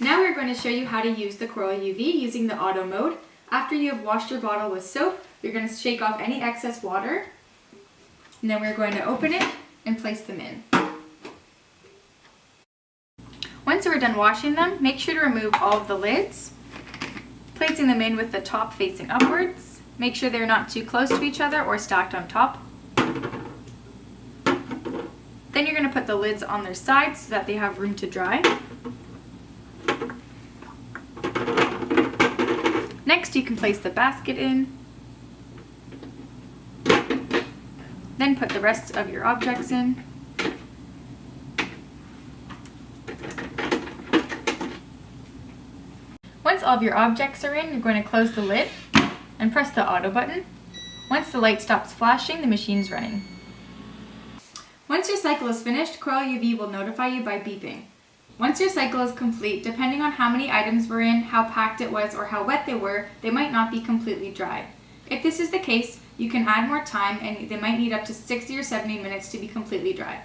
Now we're going to show you how to use the Coral UV using the auto mode. After you have washed your bottle with soap, you're going to shake off any excess water, and then we're going to open it and place them in. Once we're done washing them, make sure to remove all of the lids, placing them in with the top facing upwards. Make sure they're not too close to each other or stacked on top. Then you're going to put the lids on their sides so that they have room to dry. Next, you can place the basket in. Then put the rest of your objects in. Once all of your objects are in, you're going to close the lid and press the auto button. Once the light stops flashing, the machine's running. Once your cycle is finished, Coral UV will notify you by beeping. Once your cycle is complete, depending on how many items were in, how packed it was, or how wet they were, they might not be completely dry. If this is the case, you can add more time and they might need up to 60 or 70 minutes to be completely dry.